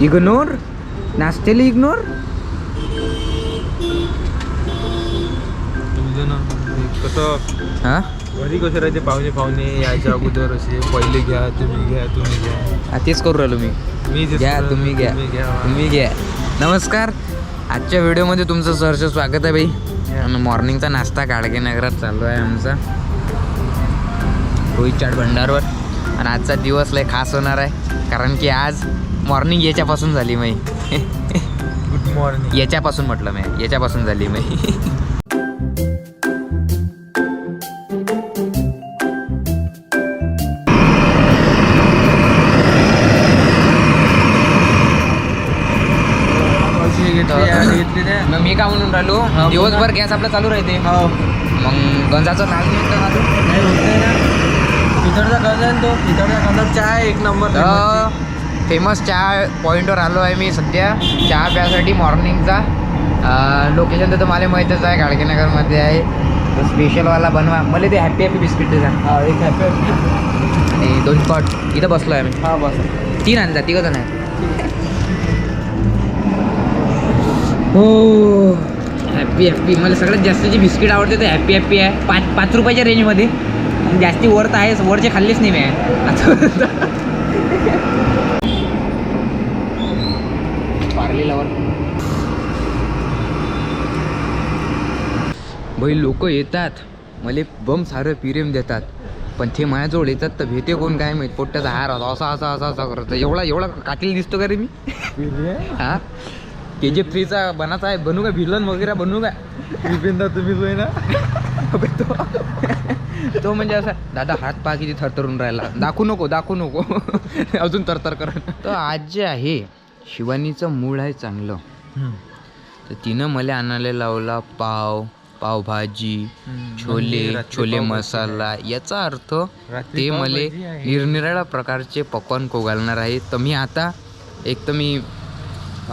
Ignore नाश्त्याला ignore. तुमचं ना कसं हा घरी कसं राहते पाहुणे यायच्या अगोदर असे पहिले घ्या तुम्ही घ्या. तेच करू राहिलो मी. मी घ्या तुम्ही घ्या तुम्ही घ्या. नमस्कार. आजच्या व्हिडिओमध्ये तुमचं सहर्ष स्वागत आहे बाई. आणि मॉर्निंगचा नाश्ता गाडगे नगरात चालू आहे आमचा रोहित चाट भंडारवर. आणि आजचा दिवस लय खास होणार आहे कारण की आज मॉर्निंग याच्यापासून झाली मी. Good morning. याच्यापासून म्हटलं मी याच्यापासून झाली मी. मग मी का म्हणून राहिलो दिवसभर गॅस आपला चालू राहते. मग गंजाचं नाव नाही होत नाही ना. पितळचा गंज आहे तो. पितळचा गंजात चहा एक नंबर. फेमस चहा पॉईंटवर आलो आहे मी सध्या चहा प्यासाठी. मॉर्निंगचा लोकेशन तर मला माहीतच आहे गाडगेनगरमध्ये आहे. तो स्पेशलवाला बनवा. मला ते हॅपी हॅपी बिस्किट द्या. एक हॅपी आणि 2 स्पॉट इथं बसलो आहे आम्ही. बस 3 आणजा 3 जण आहे. हो हॅपी हॅपी. मला सगळ्यात जास्तीची बिस्किट आवडते ते हॅपी हॅपी आहे. 5 रुपयाच्या रेंजमध्ये. जास्ती वर तर आहेच. वरचे खाल्लेच नाही मी आता. पार्ले लावर भाई लोक येतात मला बम सारं पिरेम देतात. पण ते माझ्याजवळ येतात तर भेटे कोण काय माहीत. पोट्ट्याचा हार होता असा असा असा असा करतो. एवढा काटील दिसतो का रे मी. हा KGF3चा बनाचा आहे. बनू का व्हिलन वगैरे बनू का. विपिनदा तुम्ही सोय ना. तो म्हणजे असा दादा हात पहा किती थरथरून राहिला. दाखवू नको अजून तरतर कर. तर आज जे आहे शिवानीचं मूळ आहे चांगलं. तर तिनं मला आणायला लावला पावभाजी छोले मसाला. याचा अर्थ ते मला निरनिराळ्या प्रकारचे पकवान घालणार आहे. तर मी आता एक तर मी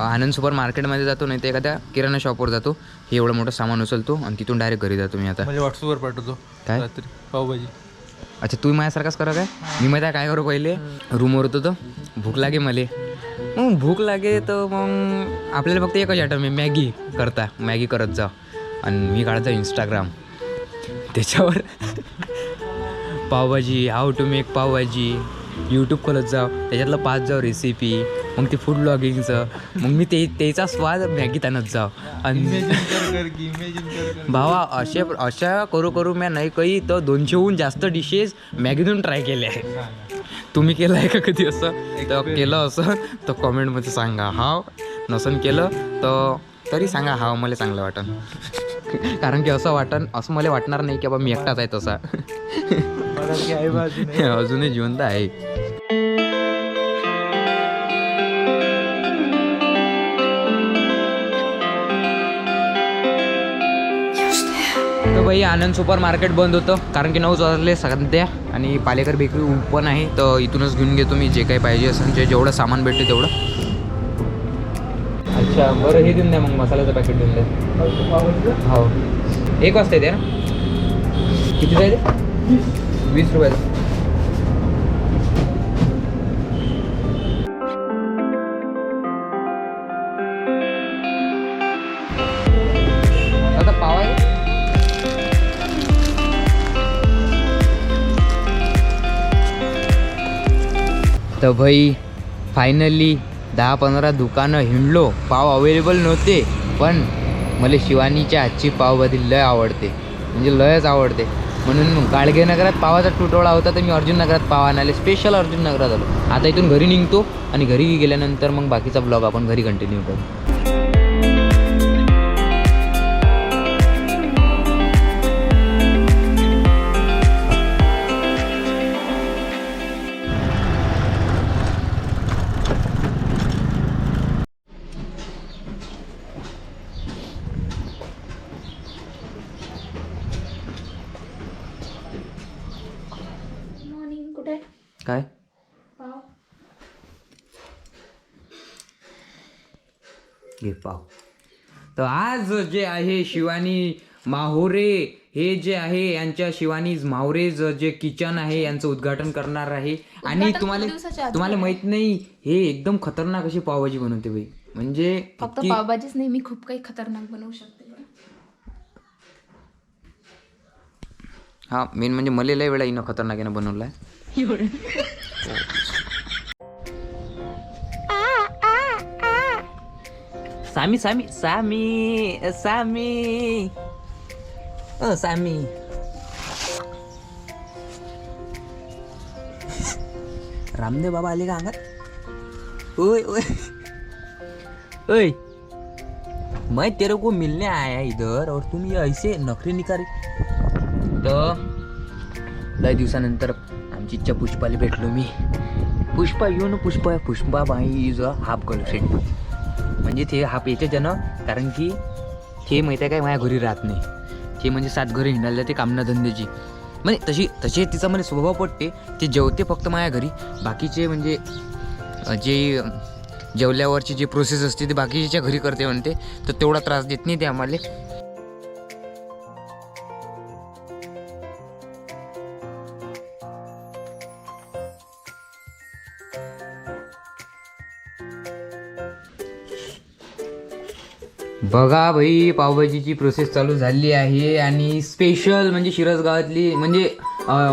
आनंद सुपर मार्केटमध्ये जातो नाही तर एखाद्या किराणा शॉपवर जातो. हे एवढं मोठं सामान उचलतो आणि तिथून डायरेक्ट घरी जातो मी आता. म्हणजे व्हॉट्सअपवर पाठवतो काय रात्री पावभाजी. अच्छा तू माझ्यासारखाच करा काय. मी माहिती काय करू पहिले रूमवर होतो तर भूक लागे मला. मग भूक लागे तर मग आपल्याला फक्त एकच आयटम आहे मॅगी करत जा. आणि मी काढत जाऊ इंस्टाग्राम. त्याच्यावर pav bhaji how to make pav bhaji YouTube खोलत जाव. त्याच्यातलं 5 जाव रेसिपी. मग ते फूड ब्लॉगिंगचं. मग मी त्याचा स्वाद मॅगीत आणत जाव. आणि भावा अशा करू मी नाही काही तर 200हून जास्त डिशेस मॅगीतून ट्राय केल्या आहे. तुम्ही केलं आहे का कधी असं. तर केलं असं तर कॉमेंटमध्ये सांगा. हाव नसन केलं तर तरी सांगा हाव मला चांगलं वाटन. कारण की असं मला वाटणार नाही की बाबा मी एकटाच आहे तसा. अजूनही जिवंत आहे. तर बाई आनंद सुपर मार्केट बंद होतं कारण की 9 वाजले सध्या. आणि पालेकर बेकरी ओपन आहे. तर इथूनच घेऊन घेतो मी जे काही पाहिजे असेल जेवढं सामान भेटते तेवढं. अच्छा बरं हे देऊन द्या मग मसाल्याचं पॅकेट देऊन द्या. हो 1 वाजता येते ना. किती जाईल 20 रुपयाचं. आता पाव आहे. तर भाई फायनली 10-15 दुकानं हिंडलो. पाव अवेलेबल नव्हते पण मला शिवानीच्या आजची पावभाजी लय आवडते. म्हणजे लयच आवडते. म्हणून गाडगेनगरात पावाचा तुटवडा होता तर मी अर्जुन नगरात पाव आणायला स्पेशल अर्जुन नगरात आलो. आता इथून घरी निघतो आणि घरी गेल्यानंतर मग बाकीचा ब्लॉग आपण घरी कंटिन्यू करू. काय घे पाव. तर आज जे आहे शिवानी माहोरे हे जे आहे यांच्या शिवानीज मावरेज जे किचन आहे यांचं उद्घाटन करणार आहे. आणि तुम्हाला माहित नाही हे एकदम खतरनाक अशी पावभाजी बनवते बाई. म्हणजे फक्त पावभाजीच नाही, मी खूप काही खतरनाक बनवू शकते. हा मेन म्हणजे मला लय वेळा हिनं खतरनाक यानं बनवलाय. Sami Sami Sami Sami Sami Ramdev Baba आले का अंगात? ओय ओय ओय, मैं तेरे को मिलने आया इधर और तुम ये ऐसे नखरे निकारे. तर लय दिवसानंतर आमची इच्छा पुष्पाला भेटलो मी. Pushpa you know Pushpa, Pushpabai is a half girlfriend. म्हणजे ते हाफ याच्याच ना, कारण की ते माहिती आहे काय माझ्या घरी राहत नाही. ते म्हणजे 7 घरी हिंडायला जाते कामना धंद्याची. म्हणजे तशी तिचा मला स्वभाव पटते. ते जेवते फक्त माझ्या घरी. बाकीचे म्हणजे जे जेवल्यावरची जी प्रोसेस असते ती बाकीच्या घरी करते म्हणते. तर तेवढा त्रास देत नाही ते आम्हाला. बघा भाई, पावभाजीची प्रोसेस चालू झाली आहे. आणि स्पेशल म्हणजे शिरस गावातली म्हणजे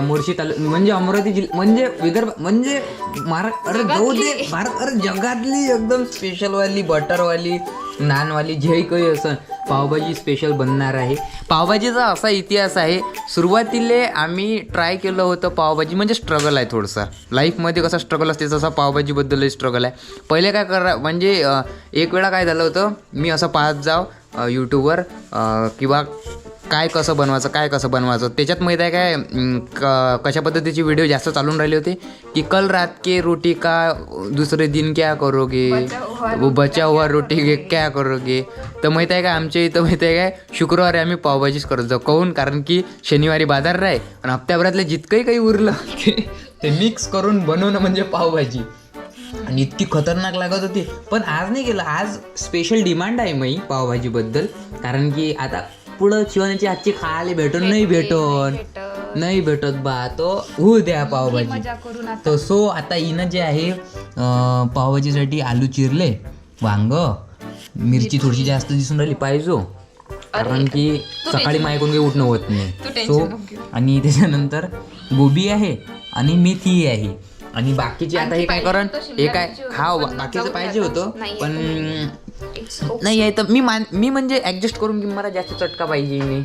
मोर्शी म्हणजे अमरावती जिल्हा म्हणजे विदर्भ म्हणजे अरे जाऊ दे भारत, अरे जगातली एकदम स्पेशलवाली बटरवाली नानवाली जे काही असं पावभाजी स्पेशल बनणार आहे. पावभाजीचा असा इतिहास आहे, सुरुवातीला आम्ही ट्राय केलं होतं पावभाजी. म्हणजे स्ट्रगल आहे थोडंसं लाईफमध्ये, कसा स्ट्रगल असते तसा पावभाजीबद्दलही स्ट्रगल आहे. पहिले काय म्हणजे एक वेळा काय झालं होतं, मी असं पाहत जाव यूट्यूबवर किंवा काय कसं बनवायचं त्याच्यात माहीत आहे काय कशा पद्धतीचे व्हिडिओ जास्त चालून राहिले होते की कल रात के रोटी का दुसरे दिन क्या करोगे, बचा हुआ रोटी क्या करोगे. तर माहीत आहे का आमच्या इथं माहीत आहे काय शुक्रवारी आम्ही पावभाजीच करत जाऊ. काहून? कारण की शनिवारी बाजार राही आणि हप्त्याभरातलं जितकंही काही उरलं ते मिक्स करून बनवणं म्हणजे पावभाजी. आणि इतकी खतरनाक लागत होती. पण आज नाही केलं, आज स्पेशल डिमांड आहे मी पावभाजीबद्दल. कारण की आता पुढं शिवानीची आजची खायला नाही भेटत बा, तो होऊ द्या पावभाजी. तर सो आता हिनं जे आहे पावभाजीसाठी आलू चिरले, वांग, मिरची थोडीशी जास्त दिसून राहिली पाहिजे, कारण की सकाळी माझ्याकडून काही उठणं होत नाही. सो आणि त्याच्यानंतर गोबी आहे आणि मेथी आहे. आणि बाकीचे आता हे काय करण, हे काय हा बाकीचं पाहिजे होतं पण नाही आहे. तर मी म्हणजे ॲडजस्ट करून की मला जास्त चटका पाहिजे,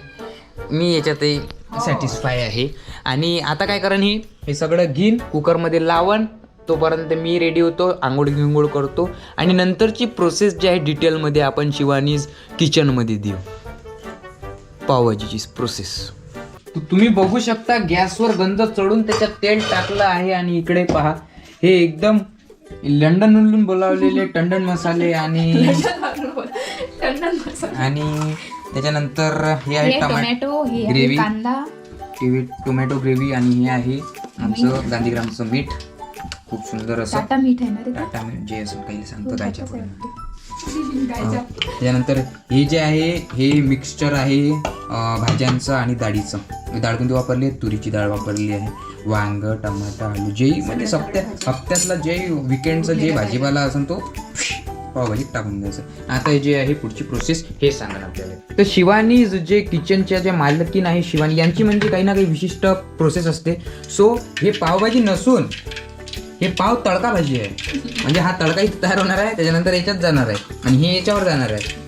मी याच्यातही सॅटिस्फाय आहे. आणि आता काय करण, हे सगळं घेईन कुकरमध्ये लावण, तोपर्यंत मी रेडी होतो, आंघोळ करतो. आणि नंतरची प्रोसेस जी आहे डिटेलमध्ये आपण शिवानीज किचनमध्ये देऊ. पावभाजीची प्रोसेस तुम्ही बघू शकता. गॅसवर गंज चढून त्याच्यात तेल टाकलं आहे. आणि इकडे पहा, हे एकदम लंडनहून बोलावलेले टंडन मसाले आणि त्याच्यानंतर हे आहे टोमॅटो ग्रेव्ही, टोमॅटो ग्रेव्ही. आणि हे आहे आमचं गांधीग्रामचं मीठ, खूप सुंदर असं टाटा मीठ आहे ना, टाटा मीठ जे असं काही सांगतो गायच्या पुढे. त्याच्यानंतर हे जे आहे हे मिक्सचर आहे भाज्यांचं आणि डाळीचं. डाळ कोणती वापरली आहे? तुरीची डाळ वापरली आहे. वांग, टमाटर, आलू जे म्हणजे हप्त्यातला जे विकेंडचं जे भाजीपाला असेल तो पावभाजीत टाकून द्यायचं. आता हे जे आहे पुढची प्रोसेस हे सांगा आपल्याला. तर शिवानी जे किचनच्या ज्या मालकीन आहे शिवानी, यांची म्हणजे काही ना काही विशिष्ट प्रोसेस असते. सो हे पावभाजी नसून हे पाव तडका भाजी आहे. म्हणजे हा तडका इथे तयार होणार आहे, त्याच्यानंतर याच्यात जाणार आहे आणि हे याच्यावर जाणार आहे.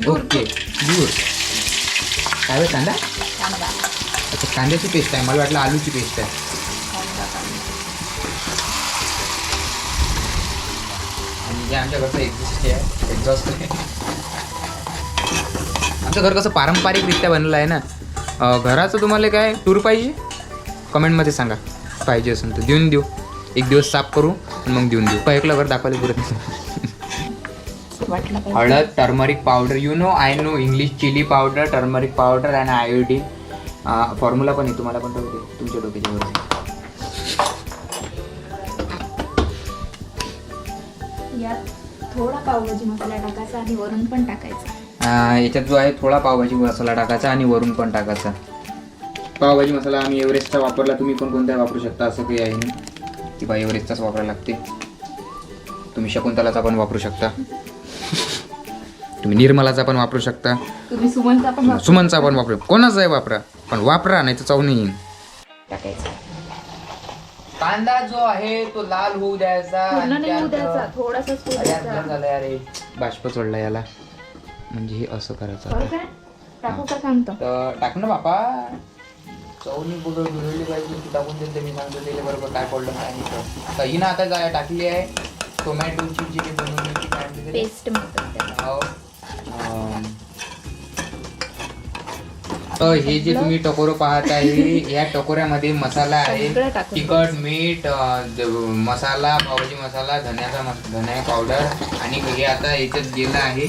ओके, दूर काय कांदा, अच्छा कांद्याची पेस्ट आहे, मला वाटलं आलूची पेस्ट आहे. आणि हे आमच्या घरचं एक्झॉस्ट आहे. आमचं घर कसं पारंपरिकरित्या बनलं आहे ना. घराचं तुम्हाला काय टूर पाहिजे कमेंटमध्ये सांगा, पाहिजे असेल तर देऊन देऊ. एक दिवस साफ करू आणि मग देऊन देऊ. ऐकलं घर दाखवायला पुरत नाही. हळद, turmeric powder, you know I know English, chilli powder, turmeric powder आणि आयोडीन. फॉर्म्युला पण आहे, तुम्हाला पण तुमच्या डोक्याच्या वर. यात थोडा पावभाजी मसाला टाकायचा आणि वरून पण टाकायचा. याच्यात जो आहे थोडा पावभाजी मसाला टाकायचा आणि वरून पण टाकायचा. पावभाजी मसाला आम्ही एव्हरेस्टचा वापरला, तुम्ही पण कोणता वापरू शकता, असं काही आहे नाही की बा एव्हरेस्टचाच वापरायला लागते. तुम्ही शकुंतलाचा पण वापरू शकता, तुम्ही निर्मलाचा पण वापरू शकता, तुम्ही सुमनचा पण वापर- सुमनचा पण वापरू, कोणाचाही वापरा, पण वापरा नाही तर चव नाही येईल. टाकायचा. कांदा जो आहे तो लाल होऊ द्यायचा. पूर्ण नाही होऊ द्यायचा, थोडासाच होऊ द्यायचा. झालंय अरे, बाष्प चढला याला, म्हणजे हे असं करायचं. बरं काय? टाकू का सांगतो? तर टाक ना बापा, चवनी बुडवली पाहिजे, तू टाकून देते, मी सांगतो त्याला बरोबर काय पडलं नाही. तर ही ना आता टाकली आहे टोमॅटोची जी बनवली होती, काय म्हणते त्याला? पेस्ट म्हणतात त्याला. हो. तर हे जे तुम्ही टकोरं पाहत आहे, या टकोऱ्यामध्ये मसाला आहे, सगळं टाकून तिखट, मीठ, मसाला, पावभाजी मसाला, धनिया पावडर, आणि हे आता याच्यात गेलं आहे.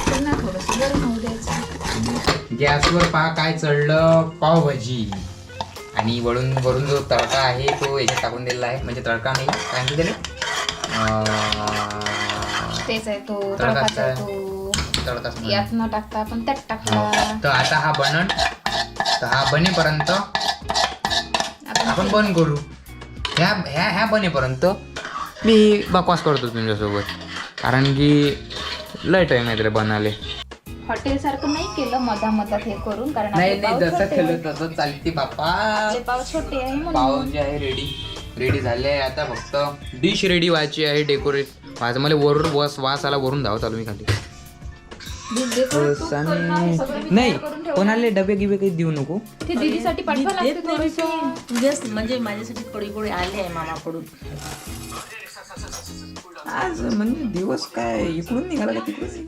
पुन्हा थोडंसं गरम होऊ द्यायचं. गॅसवर पहा काय चढलं, पावभाजी, आणि वरून जो तडका आहे तो याच्यात टाकून दिलेला आहे, म्हणजे तडका नाही, काय म्हणते त्याला, तेच आहे तो तडका तडकाचा आहे. तो. तडकाच म्हणा. यात न टाकता आपण त्यात टाकला. तर आता हा बनेपर्यंत आपण बंद करू. ह्या बनेपर्यंत मी बकवास करतो तुमच्यासोबत, कारण की लय टाइम आहे तरी बनाले. हॉटेल सारखं नाही केलं मधात हे करून, कारण नाही आपले नाही, पाव जसं छोटे केलं आहेत. तसं चालते बापा. आपले पाव छोटे आहे पाव म्हणून. जे आहे रेडी झाले आहे. आता फक्त डिश रेडी व्हायची आहे, डेकोरेट व्हायचं. मला वरून वास आला, वरून धावत आलो मी खाली. नाही कोणाला डबे गिबे काही देऊ नको. ते दीदीसाठी पाठवा लागते थोडीशी. तुझ्याच म्हणजे माझ्यासाठी कडी आले आहे मामाकडून. आज म्हणजे दिवस काय इकडून निघाला का तिकडून.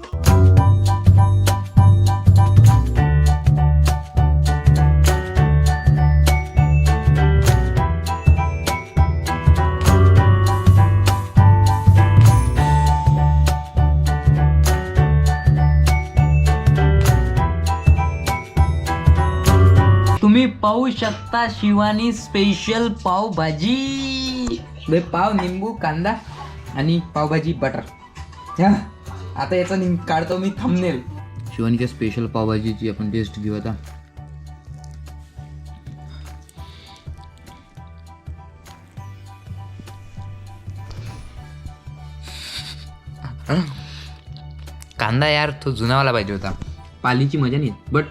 तुम्ही पाहू शकता शिवानी स्पेशल पावभाजी. पाव, निंबू, कांदा आणि पावभाजी बटर. आता याचा काढतो मी थंबनेल. शिवानीच्या स्पेशल पावभाजीची आपण टेस्ट घेऊ आता. कांदा यार तो जुनावाला पाहिजे होता, पालीची मजा नाही, बट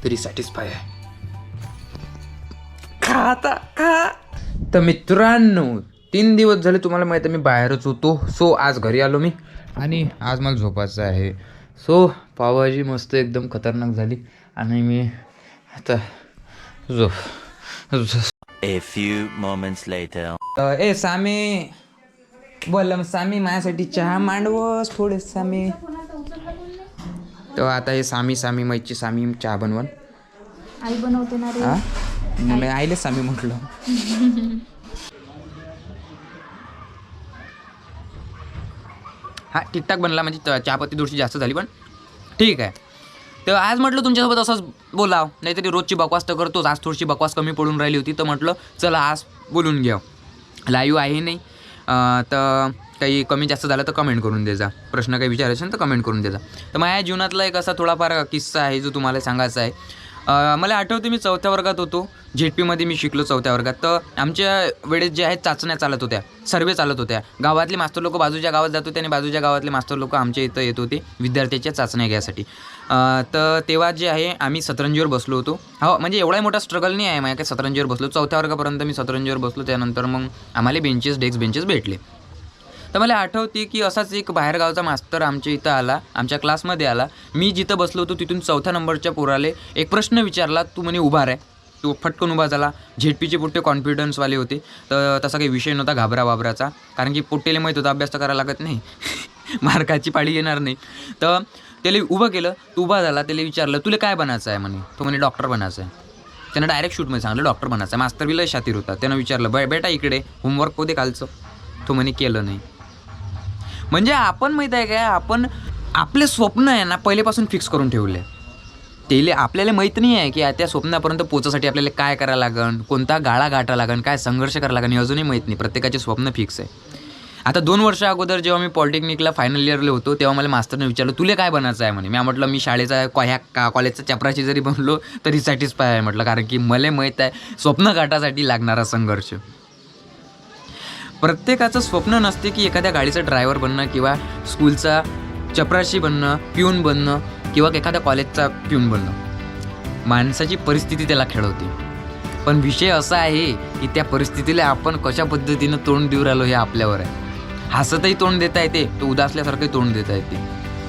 तरी सॅटिस्फाय आहे. खा. तर मित्रांनो, 3 दिवस झाले तुम्हाला माहिती आहे मी बाहेरच होतो. सो आज घरी आलो मी, आणि आज मला झोपायचं आहे. सो पावभाजी मस्त एकदम खतरनाक झाली, आणि मी आता A few moments later. A Sami, बोल सामी, माझ्यासाठी चहा मांडवस थोडे सामी. तर आता हे सामी मैची सामी चहा बनवून आई बनवते ना रे. हा, मी आईले सामी म्हटलं. हा ठीकठाक बनला, म्हणजे चहापत्ती थोडीशी जास्त झाली, पण ठीक आहे. तर आज म्हटलं तुमच्यासोबत असंच बोलाव, नाहीतरी रोजची बकवास तर करतोच. आज थोडीशी बकवास कमी पडून राहिली होती, तर म्हटलं चला आज बोलून घ्या. लाईव्ह आहे नाही, तर काही कमी जास्त झालं तर कमेंट करून द्यायचा. प्रश्न काही विचारायचे ना तर कमेंट करून द्यायचा. तर माझ्या जीवनातला एक असा थोडाफार किस्सा आहे जो तुम्हाला सांगायचा आहे. मला आठवते मी 4थ्या वर्गात होतो, झेडपीमध्ये मी शिकलो 4थ्या वर्गात. तर आमच्या वेळेस जे आहेत चाचण्या चालत होत्या, सर्वे चालत होत्या. गावातले मास्तर लोक बाजूच्या गावात जात होते, आणि बाजूच्या गावातले मास्तर लोक आमच्या इथं येत होते विद्यार्थ्याच्या चाचण्या घ्यायसाठी. तर तेव्हा जे आहे आम्ही सतरंजीवर बसलो होतो. हो, म्हणजे एवढा मोठा स्ट्रगल नाही आहे माझ्या, काय सतरंजीवर बसलो. 4थ्या वर्गापर्यंत मी सतरंजीवर बसलो. त्यानंतर मग आम्हाला डेस्क बेंचेस भेटले. तर मला आठवते की असाच एक बाहेरगावचा मास्तर आमच्या इथं आला, आमच्या क्लासमध्ये आला. मी जिथं बसलो होतो तिथून 4थ्या नंबरच्या पोराले एक प्रश्न विचारला. तू म्हणे उभा रे. तो फटकन उभा झाला. झेडपीचे पोट्टे कॉन्फिडन्सवाले होते, तर तसा काही विषय नव्हता घाबराचा, कारण की पोट्टेले माहीत होता अभ्यास तर करायला लागत नाही, मार्काची पाळी येणार नाही. तर त्याला उभं केलं. तो उभा झाला. त्याला विचारलं तुला काय बनायचं आहे म्हणे. तो म्हणे डॉक्टर बनायचं आहे. त्यानं डायरेक्ट शूटमध्ये सांगलं डॉक्टर बनायचं आहे. मास्तर बी लय शातीर होता. त्यानं विचारलं बेटा इकडे होमवर्क होते कालचं. तो म्हणे केलं नाही. म्हणजे आपण माहीत आहे काय, आपण आपले स्वप्न आहे ना पहिलेपासून फिक्स करून ठेवले. ते आपल्याला माहीत नाही आहे की त्या स्वप्नापर्यंत पोचायसाठी आपल्याला काय करायला लागन, कोणता गाळा गाठा लागन, काय संघर्ष करायला लागन, हे अजूनही माहीत नाही. प्रत्येकाचे स्वप्न फिक्स आहे. आता 2 वर्ष अगोदर जेव्हा मी पॉलिटेक्निकला फायनल इयरला होतो तेव्हा मला मास्तरने विचारलं तुला काय बनायचं आहे म्हणे. मी म्हटलं मी शाळेचा ह्या कॉलेजचा चपराशी जरी बनलो तरी सॅटिस्फाय आहे म्हटलं, कारण की मला माहीत आहे स्वप्न गाठासाठी लागणारा संघर्ष. प्रत्येकाचं स्वप्न नसते की एखाद्या गाडीचा ड्रायव्हर बनणं किंवा स्कूलचा चपराशी बनणं, पिऊन बनणं किंवा एखाद्या कॉलेजचा पिऊन बनणं. माणसाची परिस्थिती त्याला खेळवते. पण विषय असा आहे की त्या परिस्थितीला आपण कशा पद्धतीनं तोंड देऊ राहिलो हे आपल्यावर आहे. हसतही तोंड देता येते, तो उदासल्यासारखंही तोंड देता येते.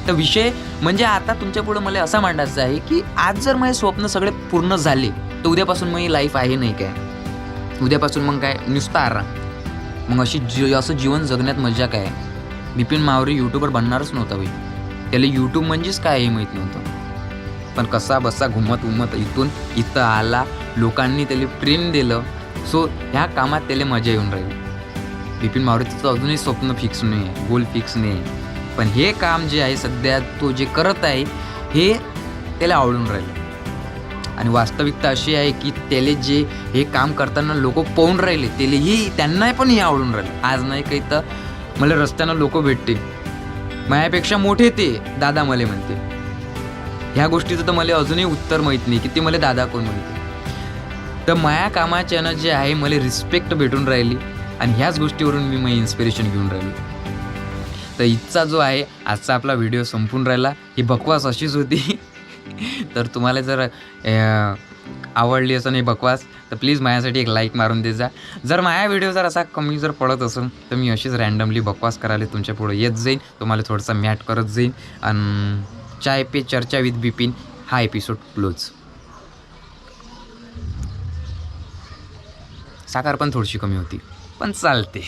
तर विषय म्हणजे आता तुमच्यापुढं मला असा मांडायचा आहे की आज जर माझे स्वप्न सगळे पूर्ण झाले तर उद्यापासून मग लाईफ आहे नाही काय, उद्यापासून मग काय नुसतं आराम. मग असं जीवन जगण्यात मजा काय. बिपिन मावरी यूट्यूबर बनणारच नव्हता बाई. त्याला यूट्यूब म्हणजेच काय हे माहीत नव्हतं. पण कसा बसा घुमत इथून इथं आला, लोकांनी त्याला प्रेम दिलं. सो ह्या कामात त्याला मजा येऊन राहिली. बिपिन मावरीचं अजूनही स्वप्न फिक्स नाही आहे, गोल फिक्स नाही आहे. पण हे काम जे आहे सध्या तो जे करत आहे हे त्याला आवडून राहिलं. आणि वास्तविकता अशी आहे की त्याला जे हे काम करताना लोक पाहून राहिले त्यांना पण हे आवडून राहिलं. आज नाही काही तर मला रस्त्यानं लोक भेटते, माझ्यापेक्षा मोठे ते दादा मला म्हणते. ह्या गोष्टीचं तर मला अजूनही उत्तर माहीत नाही की ते मला दादा कोण म्हणते. तर माया कामाच्यानं जे आहे मला रिस्पेक्ट भेटून राहिली आणि ह्याच गोष्टीवरून मी इन्स्पिरेशन घेऊन राहिली. तर इथचा जो आहे आजचा आपला व्हिडिओ संपून राहिला. ही बकवास अशीच होती. तर तुम्हाला जर आवडली असं नाही बकवास तर प्लीज माझ्यासाठी एक लाईक मारून दे जा. जर माझा व्हिडिओ जर असा कमी जर पडत असेल तर मी अशीच रँडमली बकवास करायला तुमच्या पुढे येत जाईन, तुम्हाला थोडंसं मॅट करत जाईन. आणि चाय पे चर्चा विथ बिपिन हा एपिसोड क्लोज. साखर पण थोडीशी कमी होती पण चालते.